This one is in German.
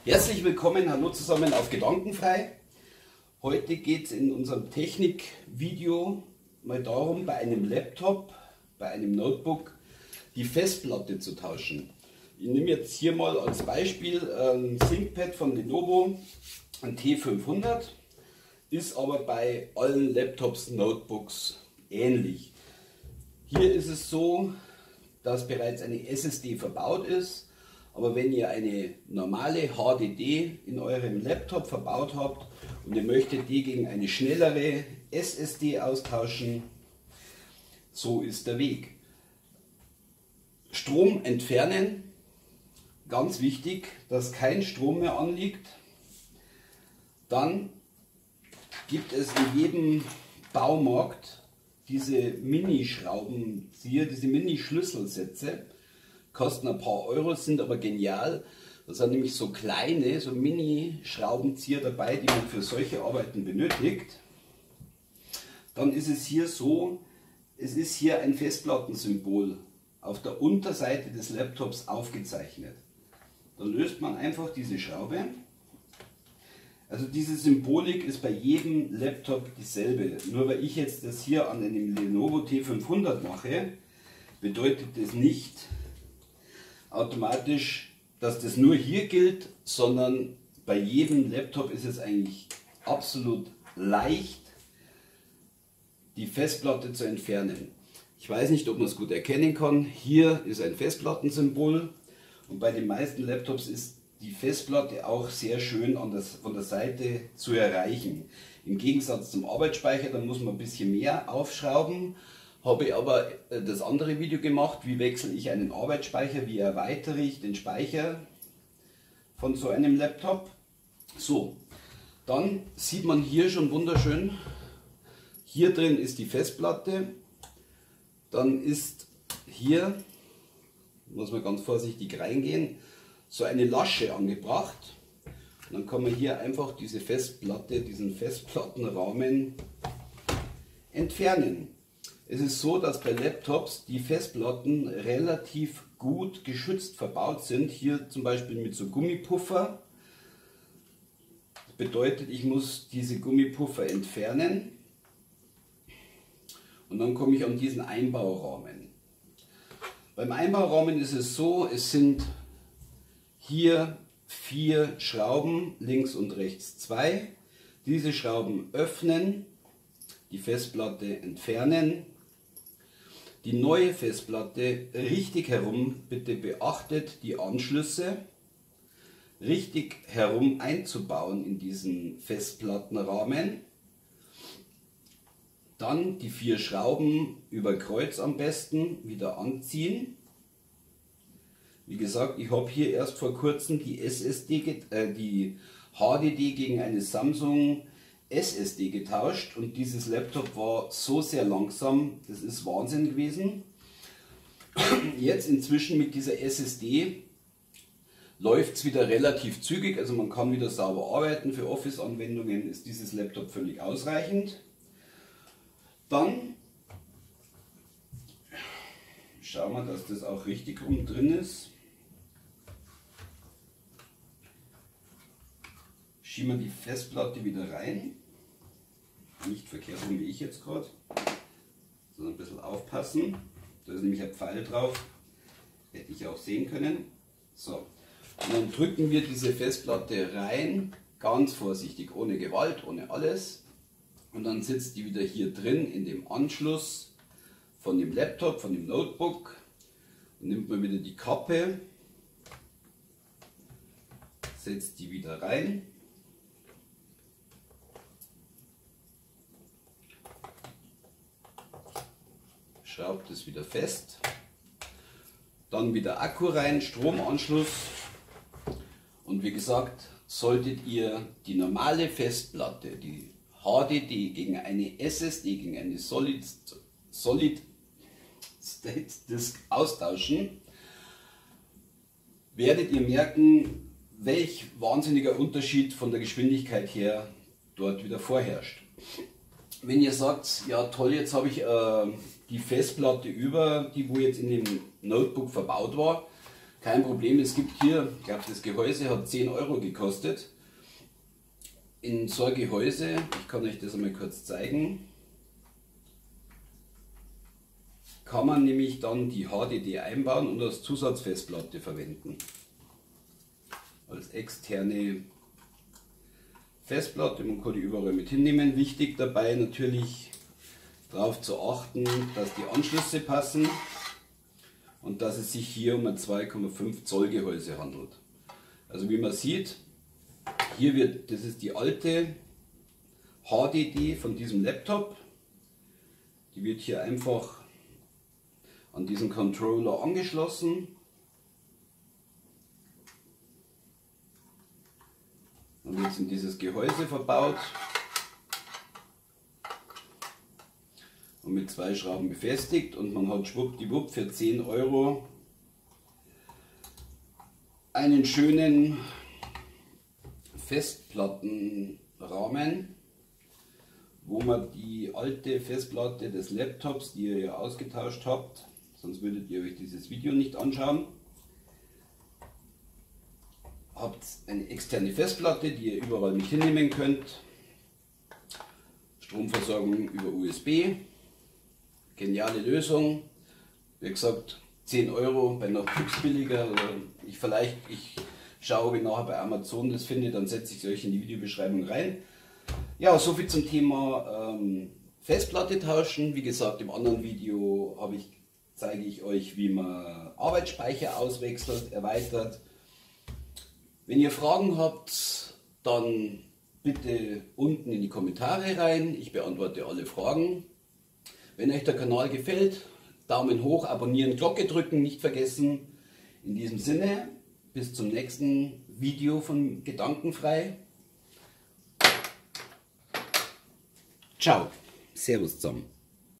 Herzlich willkommen, hallo zusammen auf Gedankenfrei. Heute geht es in unserem Technikvideo mal darum, bei einem Laptop, bei einem Notebook die Festplatte zu tauschen. Ich nehme jetzt hier mal als Beispiel ein ThinkPad von Lenovo, ein T500, ist aber bei allen Laptops, Notebooks ähnlich. Hier ist es so, dass bereits eine SSD verbaut ist. Aber wenn ihr eine normale HDD in eurem Laptop verbaut habt und ihr möchtet die gegen eine schnellere SSD austauschen, so ist der Weg. Strom entfernen, ganz wichtig, dass kein Strom mehr anliegt. Dann gibt es in jedem Baumarkt diese Mini-Schraubenzieher, diese Mini-Schlüsselsätze. Kosten ein paar Euro, sind aber genial. Da sind nämlich so kleine, so Mini-Schraubenzieher dabei, die man für solche Arbeiten benötigt. Dann ist es hier so, es ist hier ein Festplattensymbol auf der Unterseite des Laptops aufgezeichnet. Dann löst man einfach diese Schraube. Also diese Symbolik ist bei jedem Laptop dieselbe. Nur weil ich jetzt das hier an einem Lenovo T500 mache, bedeutet das nicht automatisch, dass das nur hier gilt, sondern bei jedem Laptop ist es eigentlich absolut leicht, die Festplatte zu entfernen. Ich weiß nicht, ob man es gut erkennen kann. Hier ist ein Festplattensymbol und bei den meisten Laptops ist die Festplatte auch sehr schön von der Seite zu erreichen. Im Gegensatz zum Arbeitsspeicher, da muss man ein bisschen mehr aufschrauben. Habe ich aber das andere Video gemacht, wie wechsle ich einen Arbeitsspeicher, wie erweitere ich den Speicher von so einem Laptop. So, dann sieht man hier schon wunderschön, hier drin ist die Festplatte, dann ist hier, muss man ganz vorsichtig reingehen, so eine Lasche angebracht. Und dann kann man hier einfach diese Festplatte, diesen Festplattenrahmen entfernen. Es ist so, dass bei Laptops die Festplatten relativ gut geschützt verbaut sind. Hier zum Beispiel mit so Gummipuffer. Das bedeutet, ich muss diese Gummipuffer entfernen. Und dann komme ich an diesen Einbaurahmen. Beim Einbaurahmen ist es so, es sind hier 4 Schrauben, links und rechts 2. Diese Schrauben öffnen, die Festplatte entfernen. Die neue Festplatte richtig herum, bitte beachtet die Anschlüsse, richtig herum einzubauen in diesen Festplattenrahmen. Dann die 4 Schrauben über Kreuz am besten wieder anziehen. Wie gesagt, ich habe hier erst vor kurzem die HDD gegen eine Samsung SSD getauscht und dieses Laptop war so sehr langsam, das ist Wahnsinn gewesen. Jetzt inzwischen mit dieser SSD läuft es wieder relativ zügig, also man kann wieder sauber arbeiten. Für Office-Anwendungen ist dieses Laptop völlig ausreichend. Dann schauen wir, dass das auch richtig rum drin ist. Schieben wir die Festplatte wieder rein. Nicht verkehrt rum wie ich jetzt gerade, sondern ein bisschen aufpassen. Da ist nämlich ein Pfeil drauf, hätte ich auch sehen können. So, und dann drücken wir diese Festplatte rein, ganz vorsichtig, ohne Gewalt, ohne alles. Und dann sitzt die wieder hier drin in dem Anschluss von dem Laptop, von dem Notebook. Und nimmt man wieder die Kappe, setzt die wieder rein. Schraubt es wieder fest, dann wieder Akku rein, Stromanschluss und wie gesagt, solltet ihr die normale Festplatte, die HDD gegen eine SSD, gegen eine Solid State Disk austauschen, werdet ihr merken, welch wahnsinniger Unterschied von der Geschwindigkeit her dort wieder vorherrscht. Wenn ihr sagt, ja toll, jetzt habe ich die Festplatte über, die wo jetzt in dem Notebook verbaut war, Kein Problem, es gibt hier, ich glaube das Gehäuse hat 10 Euro gekostet. In so ein Gehäuse, ich kann euch das einmal kurz zeigen, kann man nämlich dann die HDD einbauen und als Zusatzfestplatte verwenden. Als externe Festplatte, man kann die überall mit hinnehmen. Wichtig dabei natürlich darauf zu achten, dass die Anschlüsse passen und dass es sich hier um ein 2,5 Zoll Gehäuse handelt. Also wie man sieht, hier wird, das ist die alte HDD von diesem Laptop, die wird hier einfach an diesen Controller angeschlossen. Dann wird es in dieses Gehäuse verbaut und mit 2 Schrauben befestigt und man hat schwuppdiwupp für 10 Euro einen schönen Festplattenrahmen, wo man die alte Festplatte des Laptops, die ihr ja ausgetauscht habt, sonst würdet ihr euch dieses Video nicht anschauen, habt eine externe Festplatte, die ihr überall mit hinnehmen könnt. Stromversorgung über USB. Geniale Lösung. Wie gesagt, 10 Euro, bei noch Tipps billiger. Oder ich schaue, ob ich nachher bei Amazon das finde, dann setze ich es euch in die Videobeschreibung rein. Ja, soviel zum Thema Festplatte tauschen. Wie gesagt, im anderen Video zeige ich euch, wie man Arbeitsspeicher auswechselt, erweitert. Wenn ihr Fragen habt, dann bitte unten in die Kommentare rein. Ich beantworte alle Fragen. Wenn euch der Kanal gefällt, Daumen hoch, abonnieren, Glocke drücken, nicht vergessen. In diesem Sinne, bis zum nächsten Video von Gedankenfrei. Ciao, Servus zusammen.